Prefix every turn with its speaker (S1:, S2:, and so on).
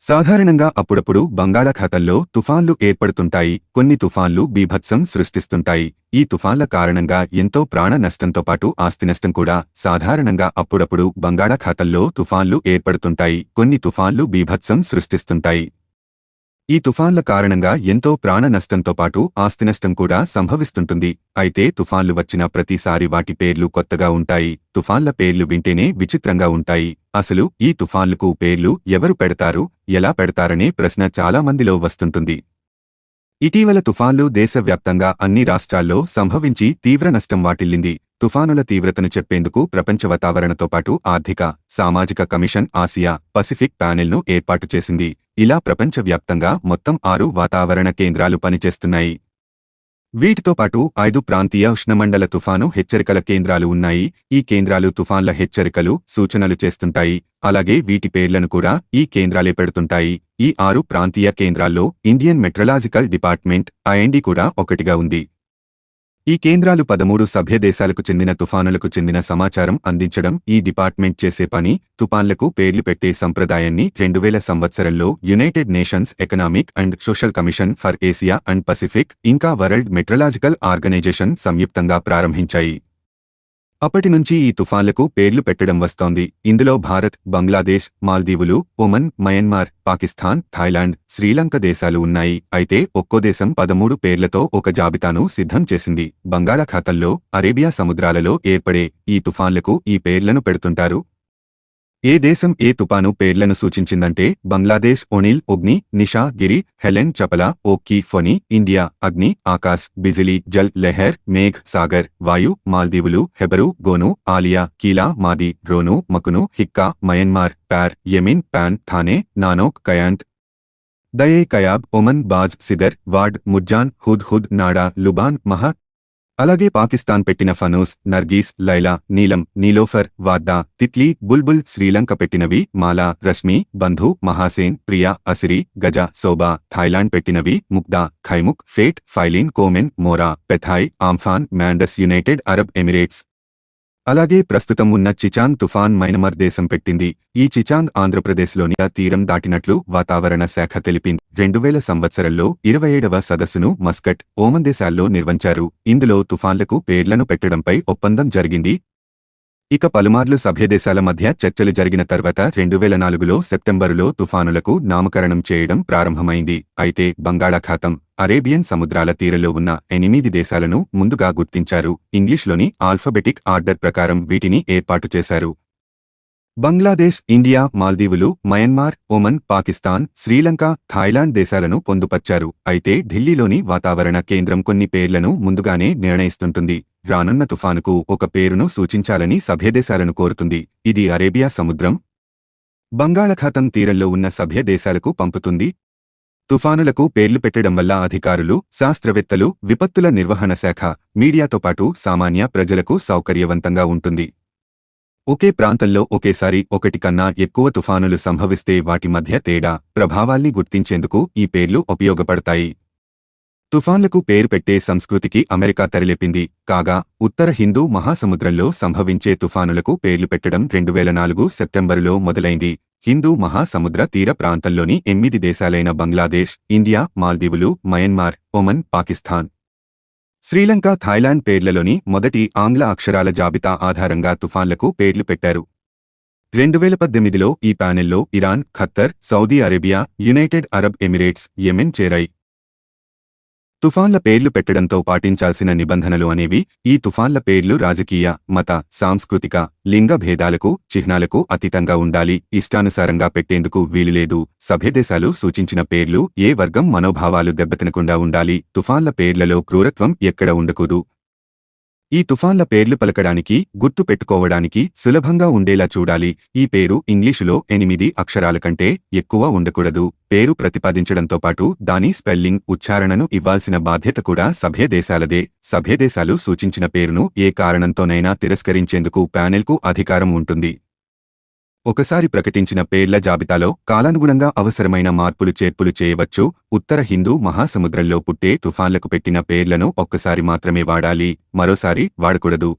S1: సాధారణంగా అప్పుడప్పుడు బంగాళాఖాతంలో తుఫాన్లు ఏర్పడుతుంటాయి. కొన్ని తుఫాన్లు బీభత్సం సృష్టిస్తుంటాయి. ఈ తుఫాన్ల కారణంగా ఎంతో ప్రాణ నష్టంతో పాటు ఆస్తి నష్టం కూడా. సాధారణంగా అప్పుడప్పుడు బంగాళాఖాతంలో తుఫాన్లు ఏర్పడుతుంటాయి. కొన్ని తుఫాన్లు బీభత్సం సృష్టిస్తుంటాయి. ఈ తుఫాన్ల కారణంగా ఎంతో ప్రాణ నష్టంతో పాటు ఆస్తి నష్టం కూడా సంభవిస్తుంటుంది. అయితే తుఫాన్లు వచ్చిన ప్రతిసారి వాటి పేర్లు కొత్తగా ఉంటాయి. తుఫాన్ల పేర్లు వింటేనే విచిత్రంగా ఉంటాయి. అసలు ఈ తుఫాన్లకు పేర్లు ఎవరు పెడతారు, ఎలా పెడతారనే ప్రశ్న చాలా మందిలో వస్తుంటుంది. ఇటీవల తుఫాన్లు దేశవ్యాప్తంగా అన్ని రాష్ట్రాల్లో సంభవించి తీవ్ర నష్టం వాటిల్లింది. తుఫానుల తీవ్రతను చెప్పేందుకు ప్రపంచ వాతావరణతో పాటు ఆర్థిక, సామాజిక కమిషన్ ఆసియా పసిఫిక్ ప్యానెల్ను ఏర్పాటు చేసింది. ఇలా ప్రపంచవ్యాప్తంగా మొత్తం 6 వాతావరణ కేంద్రాలు పనిచేస్తున్నాయి. వీటితో పాటు 5 ప్రాంతీయ ఉష్ణమండల తుఫాను హెచ్చరికల కేంద్రాలు ఉన్నాయి. ఈ కేంద్రాలు తుఫాన్ల హెచ్చరికలు, సూచనలు చేస్తుంటాయి. అలాగే వీటి పేర్లను కూడా ఈ కేంద్రాలే పెడుతుంటాయి. ఈ 6 ప్రాంతీయ కేంద్రాల్లో ఇండియన్ మెట్రలాజికల్ డిపార్ట్మెంట్ (IMD) కూడా ఒకటిగా ఉంది. ఈ కేంద్రాలు 13 సభ్య దేశాలకు చెందిన తుఫానులకు చెందిన సమాచారం అందించడం ఈ డిపార్ట్మెంట్ చేసే పని. తుఫాన్లకు పేర్లు పెట్టే సంప్రదాయాన్ని 2000 సంవత్సరంలో United Nations Economic and Social Commission for Asia and Pacific ఇంకా వరల్డ్ మెట్రలాజికల్ ఆర్గనైజేషన్ సంయుక్తంగా ప్రారంభించాయి. అప్పటినుంచి ఈ తుఫాన్లకు పేర్లు పెట్టడం వస్తోంది. ఇందులో భారత్, బంగ్లాదేశ్, మాల్దీవులు, Oman, Myanmar, Pakistan, Thailand, Sri Lanka దేశాలు ఉన్నాయి. అయితే ఒక్కో దేశం 13 పేర్లతో ఒక జాబితాను సిద్ధం చేసింది. బంగాళాఖాతంలో, అరేబియా సముద్రాలలో ఏర్పడే ఈ తుఫాన్లకు ఈ పేర్లను పెడుతుంటారు. ఏ దేశం ఏ తుపాను పేర్లను సూచించిందంటే బంగ్లాదేశ్ ఒనిల్, ఒగ్ని, నిషా, గిరి, హెలెన్, చపలా, ఓక్కీ, ఫొని. ఇండియా అగ్ని, ఆకాశ్, బిజిలీ, జల్, లెహర్, మేఘ్, సాగర్, వాయు. మాల్దీవులు హెబరు, గోను, ఆలియా, కీలా, మాది, రోను, మకును, హిక్కా. మయన్మార్ ప్యార్, Yemen pan, Thane, నానోక్, కయాంత్, దయే, కయాబ్. Oman బాజ్, Sidhar, వాడ్, ముర్జాన్, హుద్ హుద్, నాడా, లుబాన్, మహా. అలాగే పాకిస్తాన్ పెట్టిన ఫనూస్, నర్గీస్, లైలా, నీలం, నీలోఫర్, వాద్దా, తిత్లీ, బుల్బుల్. శ్రీలంక పెట్టినవి మాలా, రష్మి, బంధు, మహాసేన్, ప్రియా, అసిరి, గజ, శోభా. థాయిలాండ్ పెట్టినవి Mukda, Khaimuk, Phet, Phailin, Komen, Mora, Phethai, Amphan, Mandous. United Arab Emirates. అలాగే ప్రస్తుతం ఉన్న చిచాంగ్ తుఫాన్ మయన్మార్ దేశం పెట్టింది. ఈ చిచాంగ్ ఆంధ్రప్రదేశ్లోని తీరం దాటినట్లు వాతావరణ శాఖ తెలిపింది. 2000 సంవత్సరంలో 27వ సదస్సును మస్కట్, ఓమన్ దేశాల్లో నిర్వహించారు. ఇందులో తుఫాన్లకు పేర్లను పెట్టడంపై ఒప్పందం జరిగింది. ఇక పలుమార్లు సభ్యదేశాల మధ్య చర్చలు జరిగిన తర్వాత 2004లో సెప్టెంబరులో తుఫానులకు నామకరణం చేయడం ప్రారంభమైంది. అయితే బంగాళాఖాతం, అరేబియన్ సముద్రాల తీరంలో ఉన్న 8 దేశాలను ముందుగా గుర్తించారు. ఇంగ్లీష్లోని ఆల్ఫబెటిక్ ఆర్డర్ ప్రకారం వీటిని ఏర్పాటు చేశారు. బంగ్లాదేశ్, ఇండియా, మాల్దీవులు, Myanmar, Oman, Pakistan, Sri Lanka, Thailand దేశాలను పొందుపర్చారు. అయితే ఢిల్లీలోని వాతావరణ కేంద్రం కొన్ని పేర్లను ముందుగానే నిర్ణయిస్తుంటుంది. రానున్న తుఫానుకు ఒక పేరును సూచించాలని సభ్యదేశాలను కోరుతుంది. ఇది అరేబియా సముద్రం, బంగాళాఖాతం తీరంలో ఉన్న సభ్య దేశాలకు పంపుతుంది. తుఫానులకు పేర్లు పెట్టడం వల్ల అధికారులు, శాస్త్రవేత్తలు, విపత్తుల నిర్వహణ శాఖ, మీడియాతో పాటు సామాన్య ప్రజలకు సౌకర్యవంతంగా ఉంటుంది. ఒకే ప్రాంతంలో ఒకేసారి ఒకటి కన్నా ఎక్కువ తుఫానులు సంభవిస్తే వాటి మధ్య తేడా, ప్రభావాల్ని గుర్తించేందుకు ఈ పేర్లు ఉపయోగపడతాయి. తుఫాన్లకు పేరు పెట్టే సంస్కృతికి అమెరికా తెరలేపింది. కాగా ఉత్తర హిందూ మహాసముద్రంలో సంభవించే తుఫానులకు పేర్లు పెట్టడం 2004 సెప్టెంబరులో మొదలైంది. హిందూ మహాసముద్ర తీర ప్రాంతంలోని 8 దేశాలైన బంగ్లాదేశ్, ఇండియా, మాల్దీవులు, Myanmar, Oman, Pakistan, Sri Lanka, Thailand పేర్లలోని మొదటి ఆంగ్ల అక్షరాల జాబితా ఆధారంగా తుఫాన్లకు పేర్లు పెట్టారు. 2018లో ఈ ప్యానెల్లో Iran, Qatar, Saudi Arabia, United Arab Emirates, Yemen చేరాయి. తుఫాన్ల పేర్లు పెట్టడంతో పాటించాల్సిన నిబంధనలు అనేవి: ఈ తుఫాన్ల పేర్లు రాజకీయ, మత, సాంస్కృతిక, లింగ భేదాలకు, చిహ్నాలకు అతీతంగా ఉండాలి. ఇష్టానుసారంగా పెట్టేందుకు వీలులేదు. సభ్యదేశాలు సూచించిన పేర్లు ఏ వర్గం మనోభావాలు దెబ్బతినకుండా ఉండాలి. తుఫాన్ల పేర్లలో క్రూరత్వం ఎక్కడ ఉండకూడదు. ఈ తుఫాన్ల పేర్లు పలకడానికి, గుర్తు పెట్టుకోవడానికి సులభంగా ఉండేలా చూడాలి. ఈ పేరు ఇంగ్లీషులో 8 అక్షరాల కంటే ఎక్కువ ఉండకూడదు. పేరు ప్రతిపాదించడంతో పాటు దాని స్పెల్లింగ్, ఉచ్చారణను ఇవ్వాల్సిన బాధ్యత కూడా సభ్యదేశాలదే. సభ్యదేశాలు సూచించిన పేరును ఏ కారణంతోనైనా తిరస్కరించేందుకు ప్యానెల్కు అధికారం ఉంటుంది. ఒకసారి ప్రకటించిన పేర్ల జాబితాలో కాలానుగుణంగా అవసరమైన మార్పులు చేర్పులు చేయవచ్చు. ఉత్తర హిందూ మహాసముద్రంలో పుట్టే తుఫాన్లకు పెట్టిన పేర్లను ఒక్కసారి మాత్రమే వాడాలి, మరోసారి వాడకూడదు.